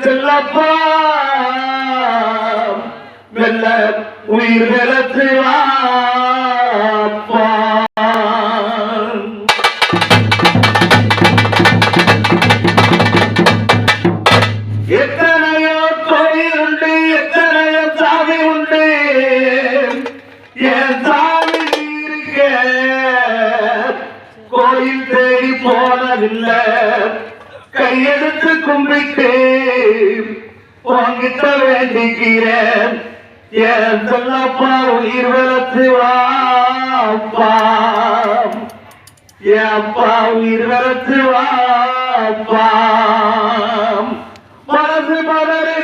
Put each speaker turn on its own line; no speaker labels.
செல்லப்பா மெல்ல உயிர் வெளத்து வாப்பா. எத்தனையோ கோயில் உண்டு, எத்தனையோ சாமி உண்டு, என் சாமி இருக்க கோயில் தேடி போனதில்லை. கையெடுத்து கும்பிட்டு வாங்கிட்ட வேண்டிக்கிறேன். என் சொல்லப்பா உயிர் வளர்த்து வாப்பா, ஏப்பா உயிர் வளர்த்து வாப்பா. மனசு மலரு